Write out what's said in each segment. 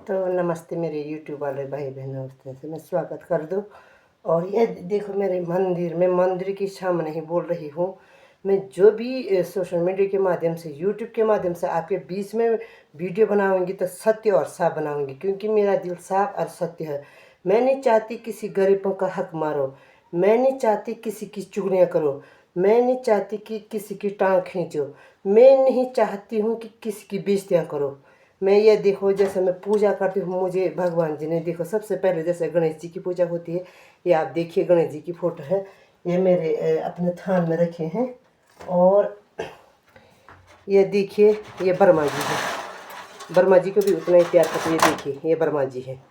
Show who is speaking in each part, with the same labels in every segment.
Speaker 1: तो नमस्ते मेरे यूट्यूब वाले भाई बहनों से मैं स्वागत कर दूं। और ये देखो मेरे मंदिर के सामने ही बोल रही हूँ। मैं जो भी सोशल मीडिया के माध्यम से यूट्यूब के माध्यम से आपके बीच में वीडियो बनाऊंगी तो सत्य और साफ बनाऊंगी, क्योंकि मेरा दिल साफ और सत्य है। मैं नहीं चाहती किसी गरीबों का हक मारो, मैं नहीं चाहती किसी की चुगलियाँ करो, मैं नहीं चाहती कि किसी की टांग खींचो, मैं नहीं चाहती हूँ कि किसी की बेइज्जतियाँ करो। मैं ये देखो, जैसे मैं पूजा करती हूँ, मुझे भगवान जी ने देखो सबसे पहले जैसे गणेश जी की पूजा होती है, ये आप देखिए गणेश जी की फोटो है, ये मेरे अपने थान में रखे हैं। और ये देखिए ये ब्रह्मा जी है, ब्रह्मा जी को भी उतना ही प्यार करते हैं। ये देखिए ये ब्रह्मा जी है।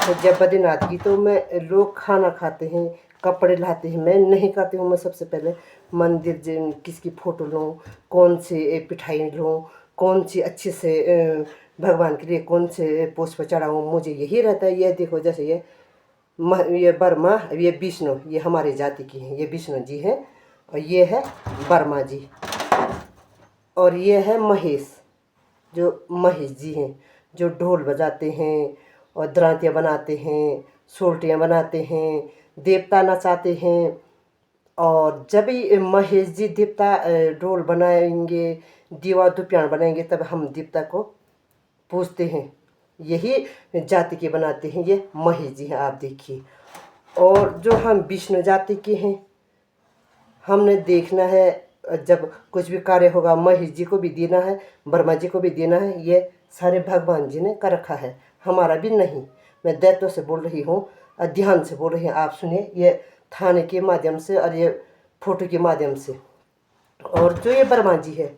Speaker 1: तो जब बद्रीनाथ की तो मैं लोग खाना खाते हैं, कपड़े लाते हैं, मैं नहीं करती हूँ। मैं सबसे पहले मंदिर किसकी फ़ोटो लूँ, कौन से पिठाई लूँ, कौन सी अच्छे से भगवान के लिए कौन से पुष्प चढ़ाऊँ, मुझे यही रहता है। ये देखो जैसे ये ब्रह्मा, ये विष्णु, ये हमारे जाति की हैं, ये विष्णु जी हैं। और ये है ब्रह्मा जी, और ये है महेश, जो महेश जी हैं, जो ढोल बजाते हैं और दरांतियाँ बनाते हैं, सोल्टियाँ बनाते हैं, देवता नचाते हैं। और जब भी महेश जी देवता ढोल बनाएंगे, दीवा दुपियाण बनाएंगे, तब हम देवता को पूजते हैं। यही जाति के बनाते हैं, ये महेश जी हैं, आप देखिए। और जो हम विष्णु जाति के हैं, हमने देखना है जब कुछ भी कार्य होगा, महेश जी को भी देना है, ब्रह्मा जी को भी देना है। ये सारे भगवान जी ने कर रखा है, हमारा भी नहीं। मैं दायित्व से बोल रही हूँ, ध्यान से बोल रही हूँ, आप सुनिए, ये थाने के माध्यम से और ये फोटो के माध्यम से। और जो ये ब्रह्मा जी है,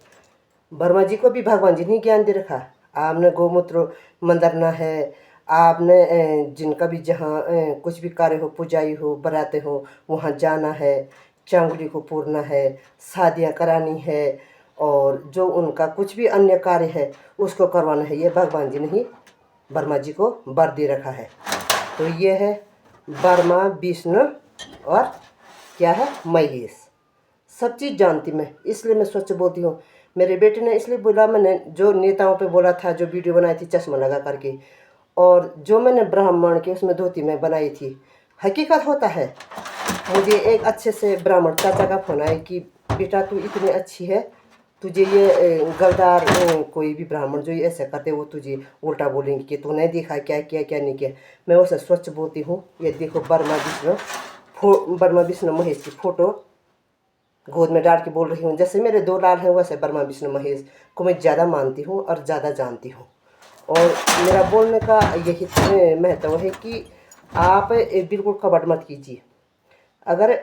Speaker 1: ब्रह्मा जी को भी भगवान जी ने ज्ञान दे रखा। आपने गौमूत्र मंदरना है, आपने जिनका भी जहाँ कुछ भी कार्य हो, पूजाई हो, बराते हो, वहाँ जाना है, चांगुली को पूरना है, शादियाँ करानी है, और जो उनका कुछ भी अन्य कार्य है उसको करवाना है। ये भगवान जी ने ही ब्रह्मा जी को वर दे रखा है। तो ये है ब्रह्मा, विष्णु और क्या है, महेश। सब चीज़ जानती मैं, इसलिए मैं सच बोलती हूँ। मेरे बेटे ने इसलिए बोला, मैंने जो नेताओं पे बोला था, जो वीडियो बनाई थी चश्मा लगा करके, और जो मैंने ब्राह्मण के उसमें धोती में बनाई थी, हकीकत होता है। मुझे एक अच्छे से ब्राह्मण चाचा का फोन आया कि बेटा तू इतनी अच्छी है, तुझे ये गलदार कोई भी ब्राह्मण जो ये ऐसा करते वो तुझे उल्टा बोलेंगे कि तूने देखा क्या किया क्या नहीं किया। मैं वैसे स्वच्छ बोलती हूँ। ये देखो ब्रह्मा विष्णु महेश की फ़ोटो गोद में डाल के बोल रही हूँ। जैसे मेरे दो लाल हैं, वैसे ब्रह्मा विष्णु महेश को मैं ज़्यादा मानती हूँ और ज़्यादा जानती हूँ। और मेरा बोलने का यही महत्व है कि आप बिल्कुल कपट मत कीजिए। अगर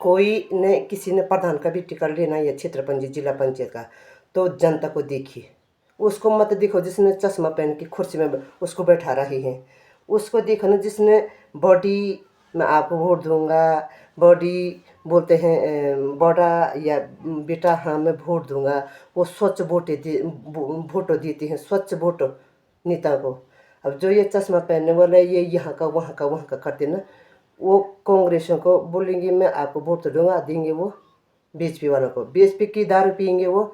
Speaker 1: कोई ने किसी ने प्रधान का भी टिकट लेना है या क्षेत्र पंचायत जिला पंचायत का, तो जनता को देखिए, उसको मत देखो जिसने चश्मा पहन के कुर्सी में उसको बैठा रहे हैं। उसको देखो ना जिसने बॉडी, मैं आपको वोट दूंगा, बॉडी बोलते हैं बॉडा, या बेटा हाँ मैं वोट दूंगा, वो स्वच्छ वोटो देते हैं, स्वच्छ वोटो नेता को। अब जो ये चश्मा पहनने वाला है, ये यहाँ का वहाँ का करते ना, वो कांग्रेसियों को बोलेंगे मैं आपको वोट तो दूंगा, देंगे वो बीजेपी वालों को, बीजेपी की दारू पियेंगे वो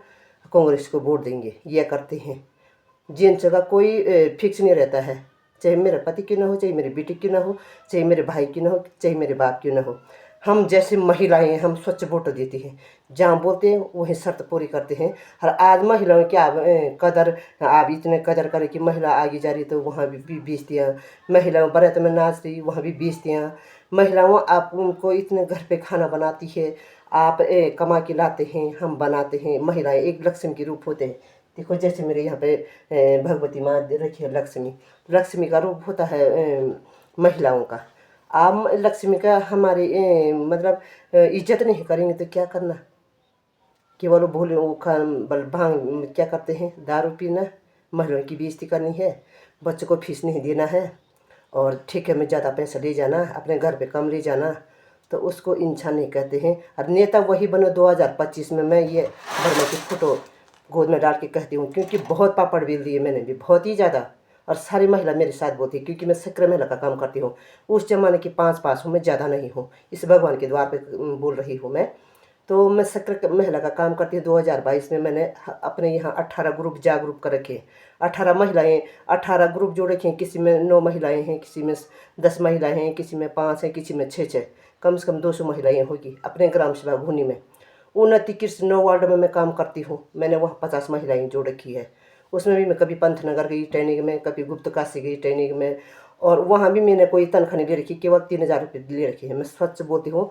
Speaker 1: कांग्रेस को वोट देंगे। ये करते हैं। जेंट्स का कोई फिक्स नहीं रहता है, चाहे मेरा पति क्यों ना हो, चाहे मेरी बेटी क्यों ना हो, चाहे मेरे भाई क्यों ना हो, चाहे मेरे बाप क्यों ना हो। हम जैसे महिलाएं हैं, हम स्वच्छ वोट देते हैं, जहाँ बोलते हैं वहीं शर्त पूरी करते हैं। और आज महिलाओं की कदर, आप इतने कदर करें कि महिला आगे जा रही तो वहाँ भी बेइज्जतियाँ, महिलाओं बारात में नाच रही वहाँ भी बेइज्जतियाँ। महिलाओं आप उनको इतने घर पे खाना बनाती है, आप कमा के लाते हैं, हम बनाते हैं। महिलाएं एक लक्ष्मी के रूप होते हैं। देखो जैसे मेरे यहाँ पे भगवती माँ रखी है लक्ष्मी, लक्ष्मी का रूप होता है महिलाओं का। आप लक्ष्मी का हमारी मतलब इज्जत नहीं करेंगे तो क्या करना। केवल भूले वो बल भांग क्या करते हैं, दारू पीना, महिलाओं की बेइज्जती करनी है, बच्चों को फीस नहीं देना है, और ठेके में ज़्यादा पैसा ले जाना, अपने घर पे कम ले जाना, तो उसको इंसान नहीं कहते हैं। और नेता वही बनो 2025 में। मैं ये ब्रह्मा की फ़ोटो गोद में डाल के कहती हूँ, क्योंकि बहुत पापड़ बेल दिए मैंने भी, बहुत ही ज़्यादा। और सारी महिला मेरे साथ बोलती है, क्योंकि मैं सक्रिय महिला का काम करती हूँ। उस जमाने की 5 पास हूँ मैं, ज़्यादा नहीं हूँ। इस भगवान के द्वार पे बोल रही हूँ मैं। तो मैं सक्रिय महिला का काम करती हूँ। 2022 में मैंने अपने यहाँ 18 ग्रुप जागरूक कर रखे, 18 महिलाएं, 18 ग्रुप जोड़ रखे हैं। किसी में 9 महिलाएं हैं, किसी में 10 महिलाएं हैं, किसी में 5 हैं, किसी में 6, कम से कम 200 महिलाएं होगी अपने ग्राम सभा भूनी में। उन्नति कृष्ण 9 वार्ड में मैं काम करती हूँ। मैंने वहाँ 50 महिलाएं जोड़ रखी है। उसमें भी मैं कभी पंतनगर गई ट्रेनिंग में, कभी गुप्त काशी गई ट्रेनिंग में, और वहाँ भी मैंने कोई तनख्वाह नहीं ले रखी, केवल 3000 रुपये ले रखी है। मैं सच बोलती हूँ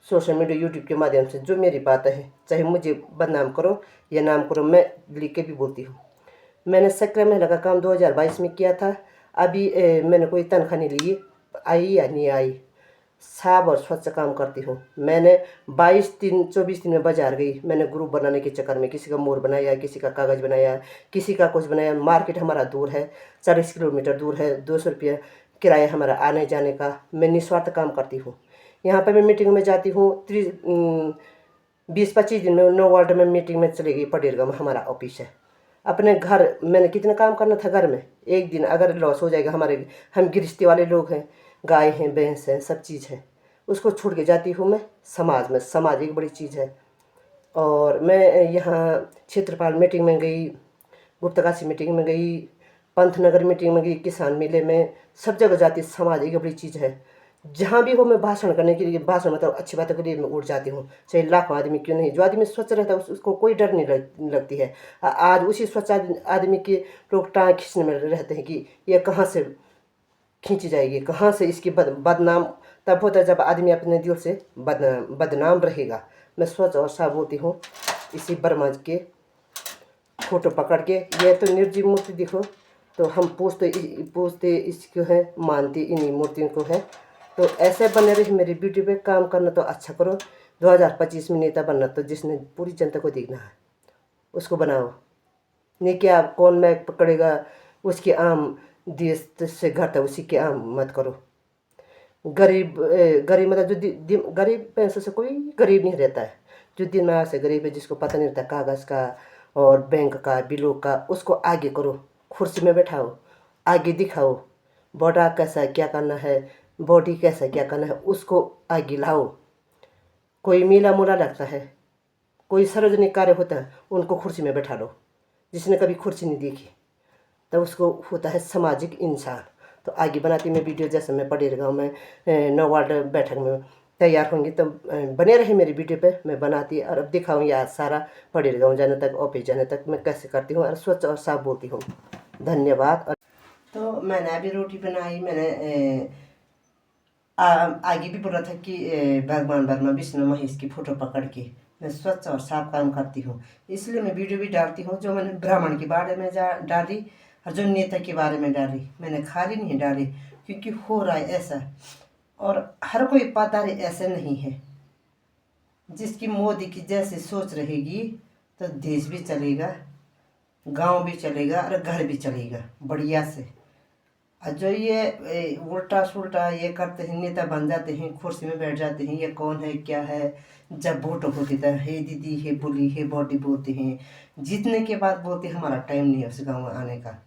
Speaker 1: सोशल मीडिया यूट्यूब के माध्यम से। जो मेरी बातें हैं, चाहे मुझे बदनाम करो या नाम करो, मैं लिख के भी बोलती हूँ। मैंने सक्रिय महिला का काम 2022 में किया था। अभी मैंने कोई तनख्वाह नहीं ली, आई या नहीं आई, साफ और स्वच्छ काम करती हूँ। मैंने 24 दिन में बाजार गई। मैंने ग्रुप बनाने के चक्कर में किसी का मोर बनाया, किसी का कागज़ बनाया, किसी का कुछ बनाया। मार्केट हमारा दूर है, 40 किलोमीटर दूर है, 200 रुपया किराया हमारा आने जाने का। मैं निस्वार्थ काम करती हूँ। यहाँ पर मैं मीटिंग में जाती हूँ, 20-25 दिन में 9 वार्ड में मीटिंग में चली गई। पडेरगांव में हमारा ऑफिस है। अपने घर मैंने कितना काम करना था घर में, एक दिन अगर लॉस हो जाएगा, हमारे हम गृहस्थी वाले लोग हैं, गाय हैं, भैंस हैं, सब चीज़ है, उसको छोड़ के जाती हूँ मैं समाज में। समाज एक बड़ी चीज़ है। और मैं यहाँ क्षेत्रपाल मीटिंग में गई, गुप्तकाशी मीटिंग में गई, पंतनगर मीटिंग में गई, किसान मेले में, सब जगह जाती। समाज एक बड़ी चीज़ है। जहाँ भी हो मैं भाषण करने के लिए, भाषण मतलब अच्छी बातों के लिए मैं उठ जाती हूँ, चाहे लाखों आदमी क्यों नहीं। जो आदमी स्वच्छ रहता है उसको कोई डर नहीं लगती है। आज उसी स्वच्छ आदमी के लोग टाँग खींचने में रहते हैं कि ये कहाँ से खींची जाएगी, कहाँ से इसकी बदनाम तब होता है जब आदमी अपने दिल से बदनाम रहेगा। मैं स्वच्छ और साफ बोलती हूँ। इसी ब्रह्मा जी के फोटो पकड़ के, ये तो निर्जीव मूर्ति देखो, तो हम पूछते इसको है, मानते इन्हीं मूर्तियों को है। तो ऐसे बने रहे मेरी वीडियो पे। काम करना तो अच्छा करो। 2025 में नेता बनना तो जिसने पूरी जनता को देखना है उसको बनाओ, नहीं कि आप कौन मैक पकड़ेगा उसके आम देश से घट है उसी के आम मत करो। गरीब गरीब मतलब जो गरीब पैसों से कोई गरीब नहीं रहता है। जो दिमाग से गरीब है, जिसको पता नहीं रहता कागज़ का और बैंक का बिलों का, उसको आगे करो, कुर्सी में बैठाओ, आगे दिखाओ। बॉडा कैसा क्या करना है, बॉडी कैसा क्या करना है, उसको आगे लाओ। कोई मेला मोला लगता है, कोई सार्वजनिक कार्य होता है, उनको कुर्सी में बैठा लो। जिसने कभी कुर्सी नहीं देखी तो उसको होता है सामाजिक इंसान। तो आगे बनाती मैं वीडियो। जैसे मैं पडेरगांव में 9 वार्ड बैठक में तैयार होंगी तो बने रहे मेरी वीडियो पे, मैं बनाती और अब दिखाऊंगी आज सारा पडेरगांव जाने तक, ऑफिस जाने तक मैं कैसे करती हूँ और स्वच्छ और साफ बोलती हूँ। धन्यवाद। तो मैंने अभी रोटी बनाई। मैंने आगे भी बोला था कि भगवान वर्मा विष्णु महेश की फ़ोटो पकड़ के मैं स्वच्छ और साफ काम करती हूँ, इसलिए मैं वीडियो भी डालती हूँ। जो मैंने ब्राह्मण के बारे में डाली और जो नेता के बारे में डाली, मैंने खाली नहीं डाली, क्योंकि हो रहा है ऐसा। और हर कोई पदारी ऐसे नहीं है। जिसकी मोदी की जैसी सोच रहेगी तो देश भी चलेगा, गांव भी चलेगा और घर भी चलेगा बढ़िया से। जो ये उल्टा सुल्टा ये करते हैं, नेता बन जाते हैं, कुर्सी में बैठ जाते हैं, ये कौन है क्या है। जब वोट होती था हे दीदी हे बोली हे बॉडी बोलते हैं, जीतने के बाद बोलते हमारा टाइम नहीं है उस गाँव में आने का,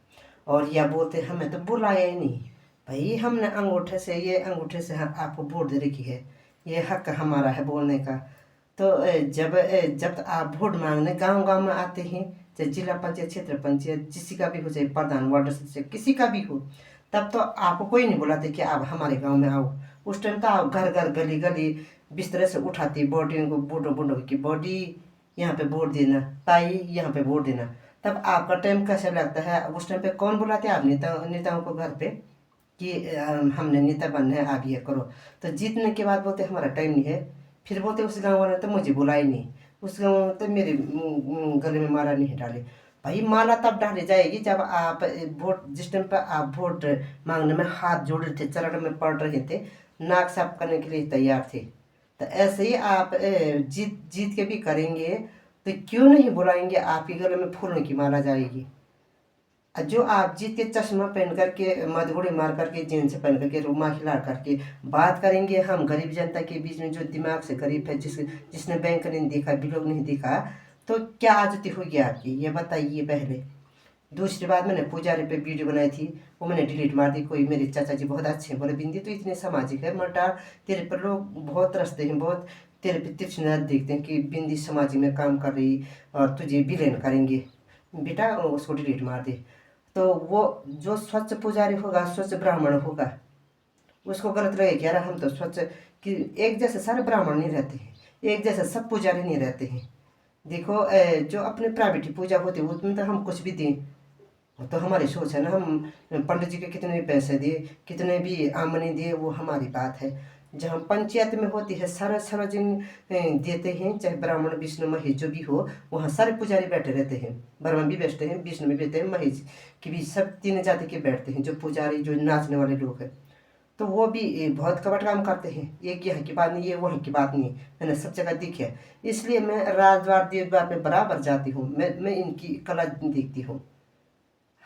Speaker 1: और या बोलते हमें तो बुलाया ही नहीं। भाई हमने अंगूठे से, ये अंगूठे से आपको वोट दे रखी है, ये हक हमारा है बोलने का। तो जब आप वोट मांगने गांव गांव में आते हैं, चाहे जिला पंचायत, क्षेत्र पंचायत, किसी का भी हो, चाहे प्रधान वार्ड सदस्य किसी का भी हो, तब तो आपको कोई नहीं बुलाते कि आप हमारे गांव में आओ। उस टाइम तो आप घर घर गली गली बिस्तर से उठाती बॉडी को, बूढ़ों बूढ़ों की बॉडी यहाँ पे वोट देना, ताई यहाँ पे वोट देना। तब आपका टाइम कैसा लगता है? उस टाइम पे कौन बुलाते हैं? आप नेताओं को घर पे कि हमने नेता बनना है, आप ये करो। तो जीतने के बाद बोलते हमारा टाइम नहीं है, फिर बोलते उस गाँव वाले तो मुझे बुलाए नहीं, उस गाँव में तो मेरे गले में माला नहीं डाले। भाई माला तब डाली जाएगी जब आप वोट, जिस टाइम पर आप वोट मांगने में हाथ जोड़ रहे थे, चरण में पड़ रहे थे, नाक साफ करने के लिए तैयार थे। तो ऐसे ही आप जीत जीत के भी करेंगे तो क्यों नहीं बुलाएंगे, आपके गले में फूलों की माला जाएगी। जो आप जीत के चश्मा पहन करके, मधगुड़ी मार करके, जींस पहन करके, रुमाल हिला करके बात करेंगे हम गरीब जनता के बीच में, जो दिमाग से गरीब है, जिसने बैंक नहीं देखा, बिलोग नहीं देखा, तो क्या आदती होगी आपकी, ये बताइए पहले। दूसरी बात, मैंने पुजारी पे वीडियो बनाई थी, वो मैंने डिलीट मार दी। कोई मेरे चाचा जी बहुत अच्छे हैं, बोले बिंदी तो इतने सामाजिक है, मटा तेरे पर लोग बहुत तरसते हैं, बहुत तेरे पे तीक्ष्ण नजर देखते हैं कि बिंदी समाज में काम कर रही और तुझे विलेन करेंगे, बेटा उसको डिलीट मार दे। तो वो जो स्वच्छ पुजारी होगा, स्वच्छ ब्राह्मण होगा, उसको गलत लगेगा कि यार हम तो स्वच्छ, कि एक जैसे सारे ब्राह्मण नहीं रहते हैं, एक जैसे सब पुजारी नहीं रहते हैं। देखो जो अपने प्राइवेट पूजा होती है उसमें तो हम कुछ भी दें, वो तो हमारी सोच है ना। हम पंडित जी के कितने भी पैसे दिए, कितने भी आमदनी दिए, वो हमारी बात है। जहाँ पंचायत में होती है सारा सारा दिन देते हैं, चाहे ब्राह्मण विष्णु महेश जो भी हो, वहाँ सारे पुजारी बैठे रहते हैं। ब्राह्मण भी बैठते हैं, विष्णु भी बैठते हैं, महेश की भी, सब तीन जाति के बैठते हैं जो पुजारी, जो नाचने वाले लोग हैं। तो वो भी बहुत कपट काम करते हैं, एक यहाँ की बात नहीं है, वहाँ की बात नहीं है, मैंने सब जगह देखी है। इसलिए मैं राजद्वार देवद्वार पे बराबर जाती हूँ, मैं इनकी कला देखती हूँ।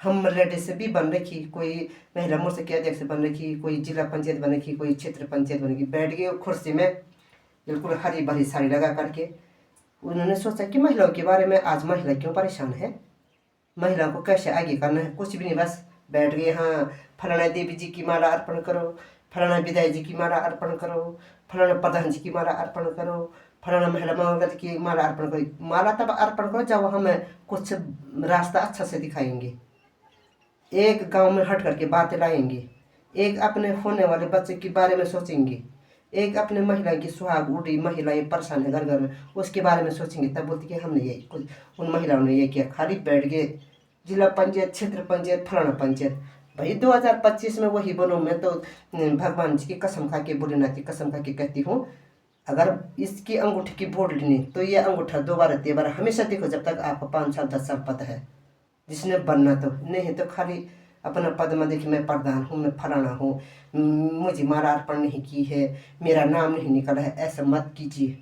Speaker 1: हम लेडीज से भी बन रखी, कोई महिला मोर्चा के अध्यक्ष बन रखी, कोई जिला पंचायत बन रखी, कोई क्षेत्र पंचायत बन रखी, बैठ गए कुर्सी में बिल्कुल हरी भरी साड़ी लगा करके। उन्होंने सोचा कि महिलाओं के बारे में, आज महिला क्यों परेशान है, महिला को कैसे आगे करना है, कुछ भी नहीं, बस बैठ गए। हाँ, फलाना देवी जी की माला अर्पण करो, फलाना विधायक जी की माला अर्पण करो, फलाना प्रधान जी की माला अर्पण करो, फलाना महिला मंगल की माला अर्पण करो। माला तब अर्पण करो जब हमें कुछ रास्ता अच्छा से दिखाएंगे, एक गांव में हट करके बातें लाएंगे, एक अपने होने वाले बच्चे के बारे में सोचेंगे, एक अपने महिला की सुहाग उड़ी, महिलाएं परेशान है घर घर में, उसके बारे में सोचेंगे। तब बोलती कि हमने ये कुछ, उन महिलाओं ने ये किया, खाली बैठ गए जिला पंचायत, क्षेत्र पंचायत, फलाना पंचायत। भाई 2025 में वही बनो। मैं तो भगवान जी की कसम खा के, भोलेनाथ की कसम खा के कहती हूँ, अगर इसकी अंगूठी की बोर्ड लेनी तो ये अंगूठा दोबारा तेबारा हमेशा देखो, जब तक आपको 5 साल 10 साल पता है, जिसने बनना। तो नहीं तो खाली अपना पद में देखिए, मैं प्रधान हूँ, मैं फलाना हूँ, मुझे माला अर्पण नहीं की है, मेरा नाम नहीं निकला है, ऐसा मत कीजिए।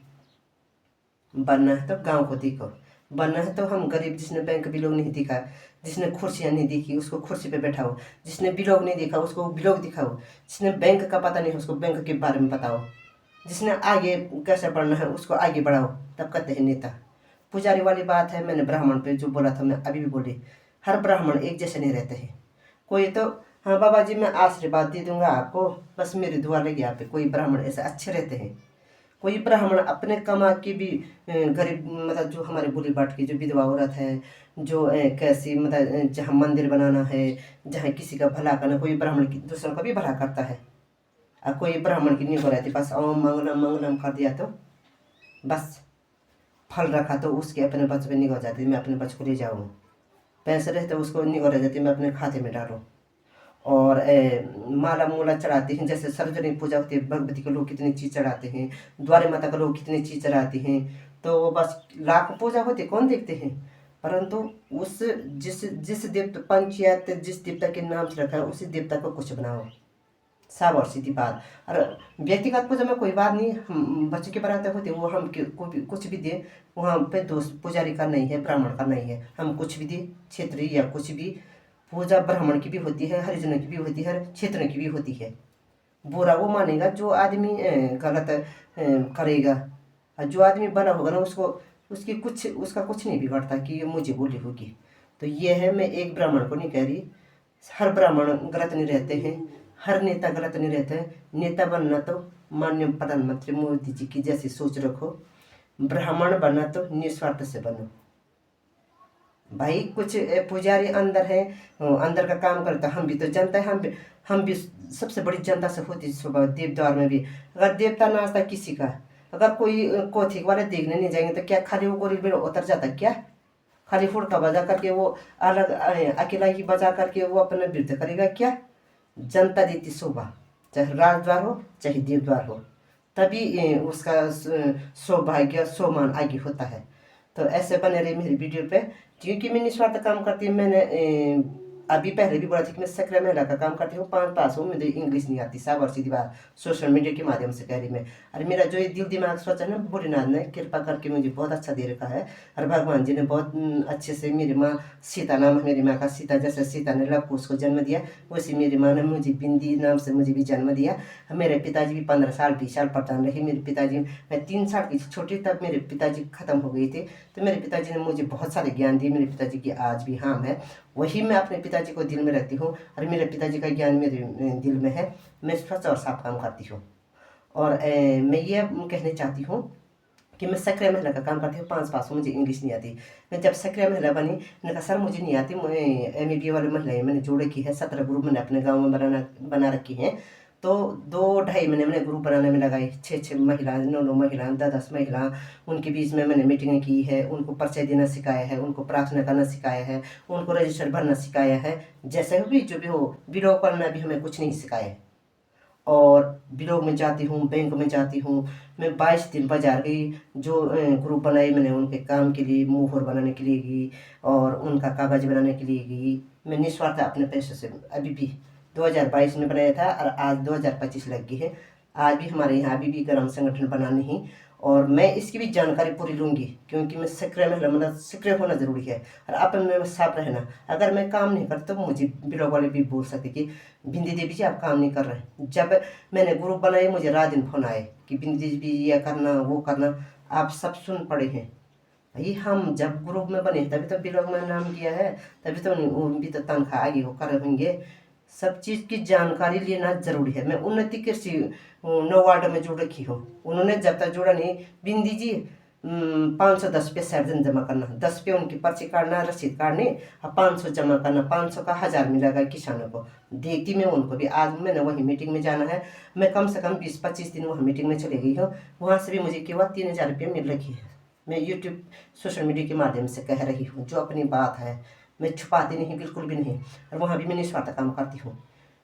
Speaker 1: बनना है तो गांव को देखो, बनना है तो हम गरीब, जिसने बैंक बिलोग नहीं दिखा, जिसने कुर्सियाँ नहीं देखी, उसको कुर्सी पे बैठाओ, जिसने बिलोग नहीं देखा उसको बिलोग दिखाओ, जिसने बैंक का पता नहीं है उसको बैंक के बारे में बताओ, जिसने आगे कैसे बढ़ना है उसको आगे बढ़ाओ, तब कहते हैं नेता। पुजारी वाली बात है, मैंने ब्राह्मण पे जो बोला था मैं अभी भी बोली, हर ब्राह्मण एक जैसे नहीं रहते हैं। कोई तो हाँ बाबा जी मैं आशीर्वाद दे दूंगा आपको, बस मेरी दुआ लगी आप पे, कोई ब्राह्मण ऐसे अच्छे रहते हैं। कोई ब्राह्मण अपने कमा के भी गरीब, मतलब जो हमारे बूढ़ी बाट की जो विधवा औरत है, जो कैसी, मतलब जहाँ मंदिर बनाना है, जहाँ किसी का भला करना, कोई ब्राह्मण की दूसरों का भी भला करता है। और कोई ब्राह्मण की नहीं हो रहती, बस ओम मंगलम मंगलम कर दिया तो बस फल रखा तो उसके अपने बच्चे पे निगाह जाती, मैं अपने बच्चे को ले जाऊँ, पैसे रहते उसको निगाह रह जाती, मैं अपने खाते में डालूँ। और माला मूला चढ़ाते हैं, जैसे सार्वजनिक पूजा होती है, भगवती को लोग कितनी चीज़ चढ़ाते हैं, द्वारे माता को लोग कितनी चीज़ चढ़ाते हैं। तो वो बस लाख पूजा होती है, कौन देखते हैं, परंतु उस जिस जिस देवता, पंचायत जिस देवता के नाम से रखा है उसी देवता को कुछ बनाओ, साफ और सीधी बात। और व्यक्तिगत पूजा में कोई बात नहीं, हम बच्चे की बारात होती है, वो हम कुछ भी दे, वहाँ पे दोस्त पुजारी का नहीं है, ब्राह्मण का नहीं है, हम कुछ भी दे, क्षेत्रीय या कुछ भी, पूजा ब्राह्मण की भी होती है, हरिजनों की भी होती है, क्षेत्र की भी होती है। बुरा वो मानेगा जो आदमी गलत करेगा, और जो आदमी बना होगा ना उसको, उसका कुछ नहीं बिगड़ता कि ये मुझे बोली होगी। तो ये है, मैं एक ब्राह्मण को नहीं कह रही, हर ब्राह्मण गलत नहीं रहते हैं, हर नेता गलत नहीं रहते हैं। नेता बनना तो माननीय प्रधानमंत्री मोदी जी की जैसी सोच रखो, ब्राह्मण बनना तो निस्वार्थ से बनो। भाई कुछ पुजारी अंदर है, अंदर का काम करता, हम भी तो जनता है, हम भी सबसे बड़ी जनता से होती सुबह देवद्वार में भी। अगर देवता नाचता किसी का, अगर कोई कोथिक वाले देखने नहीं जाएंगे तो क्या खाली वो गोरिल बेड़ उतर जाता क्या, खाली फुड़का बजा करके वो अलग अकेला ही बजा करके वो अपना नृत्य करेगा क्या। जनता देती शोभा, चाहे राजद्वार हो चाहे देवद्वार हो, तभी उसका सौभाग्य सम्मान आगे होता है। तो ऐसे बने रही मेरी वीडियो पे, क्योंकि मैं निस्वार्थ काम करती हूँ। मैंने अभी पहले भी बोला था कि मैं सक्रिय महिला का काम करती हूँ, 5 पास हूँ, मुझे इंग्लिश नहीं आती, साफ और सीधी बात, सोशल मीडिया के माध्यम से कह रही मैं। और मेरा जो ये दिल दिमाग सोचा है ना, भोलेनाथ ने कृपा करके मुझे बहुत अच्छा दे रखा है, और भगवान जी ने बहुत अच्छे से, मेरी माँ सीता नाम है मेरी माँ का, सीता जैसे सीता ने लव को उसको जन्म दिया, वैसे मेरी माँ ने मुझे बिंदी नाम से मुझे भी जन्म दिया। मेरे पिताजी भी 15 साल 20 साल प्रधान रहे। मेरे पिताजी, मैं 3 साल की छोटी तब मेरे पिताजी खत्म हो गए थे, तो मेरे पिताजी ने मुझे बहुत सारे ज्ञान दिए। मेरे पिताजी की आज भी हाँ है, वही मैं अपने पिताजी को दिल में रखती हूँ, और मेरे पिताजी का ज्ञान मेरे दिल में है। मैं स्वच्छ और साफ काम करती हूँ। और मैं ये कहना चाहती हूँ कि मैं सक्रिय महिला का काम करती हूँ, 5 पास हूँ, मुझे इंग्लिश नहीं आती। मैं जब सक्रिय महिला बनी, मैंने कहा सर मुझे नहीं आती, मैं MABA वाली महिलाएं मैंने जोड़ रखी है, 17 ग्रुप मैंने अपने गाँव में बना रखी हैं। तो 2-2.5 महीने मैंने ग्रुप बनाने में लगाई, 6-6 महिला, 9-9 महिला, 10-10 महिला, उनके बीच में मैंने मीटिंगें की है, उनको परिचय देना सिखाया है, उनको प्रार्थना करना सिखाया है, उनको रजिस्टर भरना सिखाया है, जैसे भी जो भी हो, बिलोंग करना भी हमें कुछ नहीं सिखाया है। और बिलोंग में जाती हूँ, बैंक में जाती हूँ, मैं 22 दिन बाजार गई, जो ग्रुप बनाए मैंने उनके काम के लिए, मुँहर बनाने के लिए गई और उनका कागज़ बनाने के लिए गई। मैं निस्वार्थ अपने पैसे से अभी भी 2022 में बनाया था और आज 2025 लग गई है। आज भी हमारे यहाँ अभी भी ग्राम संगठन बना नहीं, और मैं इसकी भी जानकारी पूरी लूँगी, क्योंकि मैं सक्रिय महिला, मतलब सक्रिय होना ज़रूरी है और अपन में साफ रहना। अगर मैं काम नहीं करता तो मुझे बिलों वाले भी बोल सकते कि बिंदी देवी जी आप काम नहीं कर रहे। जब मैंने ग्रुप बनाए मुझे रात दिन फोन आए कि बिंदी देवी ये करना वो करना, आप सब सुन पड़े हैं। भाई हम जब ग्रुप में बने तभी तो बिलों में नाम किया है, तभी तो भी तो तनख्वाह आगे वो कर होंगे। सब चीज़ की जानकारी लेना जरूरी है। मैं उन्नति कृषि 9 वार्ड में जुड़ रखी हूँ, उन्होंने जब तक जुड़ा नहीं, बिंदी जी 510 पे सर्जन जमा करना, 10 पे उनकी पर्ची काटना, रसीद काटनी और 500 जमा करना, 500 का 1000 मिलेगा किसानों को। देखती मैं उनको भी, आज मैंने वही मीटिंग में जाना है, मैं कम से कम 20-25 दिन वहाँ मीटिंग में चली गई हूँ, वहाँ से भी मुझे केवल 3000 रुपये मिल रही है। मैं यूट्यूब सोशल मीडिया के माध्यम से कह रही हूँ जो अपनी बात है, मैं छुपाती नहीं, बिल्कुल भी नहीं, और वहाँ भी मैं निस्वार्थ काम करती हूँ।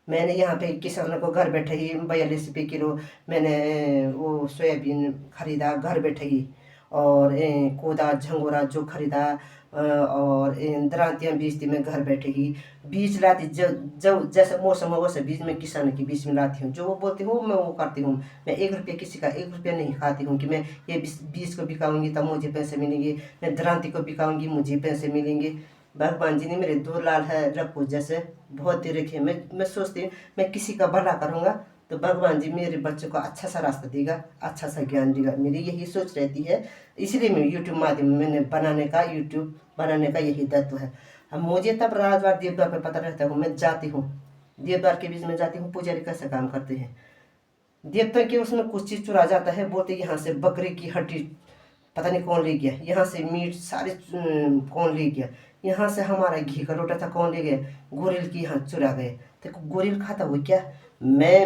Speaker 1: मैंने यहाँ पे किसानों को घर बैठे ही 42 रुपये किलो मैंने वो सोयाबीन खरीदा घर बैठे ही, और कोदा झंगोरा जो खरीदा, और दरांतियाँ बीज दी मैं घर बैठे ही, बीज लाती जब जैसा मौसम हो वैसे बीज मैं किसानों के बीच में लाती हूँ, जो वो बोलती हूँ मैं वो करती हूँ। मैं 1 रुपये किसी का 1 रुपया नहीं खाती हूँ कि मैं ये बीज को बिकाऊंगी तब मुझे पैसे मिलेंगे, मैं दरांती को बिकाऊंगी मुझे पैसे मिलेंगे। भगवान जी ने मेरे 2 लाल है रखो जैसे बहुत दे रखे। मैं सोचती हूँ मैं किसी का भला करूँगा तो भगवान जी मेरे बच्चों को अच्छा सा रास्ता देगा, अच्छा सा ज्ञान देगा, मेरी यही सोच रहती है। इसलिए मैं यूट्यूब माध्यम मैंने यूट्यूब बनाने का यही तत्व है। अब मुझे तब राजवाड़ देवद्वार पर पता रहता है, मैं जाती हूँ देवद्वार के बीच में जाती हूँ, पुजारी कैसे काम करते हैं, देवता के उसमें कुछ चीज़ चुरा जाता है, बोलते यहाँ से बकरे की हड्डी पता नहीं कौन ले गया, यहाँ से मीट सारे कौन ले गया, यहाँ से हमारा घी का लोटा था कौन ले गया, गोरिल की यहाँ चुरा गए। देखो गोरिल खाता हुआ क्या,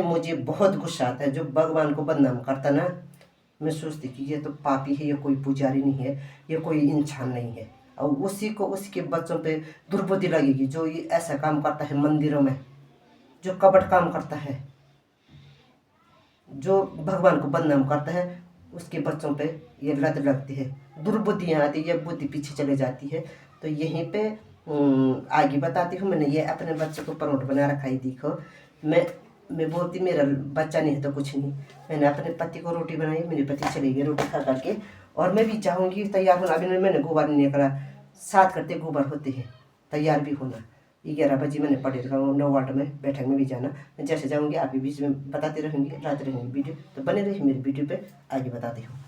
Speaker 1: मुझे बहुत गुस्सा आता है जो भगवान को बदनाम करता ना। मैं सोचती कि ये तो पापी है, ये कोई पुजारी नहीं है, ये कोई इंसान नहीं है, और उसी को उसके बच्चों पे दुर्बुद्धि लगेगी जो ये ऐसा काम करता है मंदिरों में, जो कपट काम करता है, जो भगवान को बदनाम करता है, उसके बच्चों पे ये लत लगती है, दुर्बुद्धियाँ आती है, बुद्धि पीछे चले जाती है। तो यहीं पे आगे बताती हूँ, मैंने ये अपने बच्चे को परोठ बना रखा है, देखो मैं बोलती मेरा बच्चा नहीं है तो कुछ नहीं। मैंने अपने पति को रोटी बनाई, मेरे पति चले गए रोटी खा करके, और मैं भी जाऊँगी तैयार होना। अभी मैंने गोबर नहीं करा, 7 करते गोबर होते हैं, तैयार भी होना। 11 बजे मैंने पढ़े रखा हूँ, 9 वार्ड में बैठक में भी जाना। मैं जैसे जाऊँगी आप भी बीच में बताते रहेंगे, लाते रहेंगे वीडियो, तो बने रहिए मेरी वीडियो पे, आगे बताती हूँ।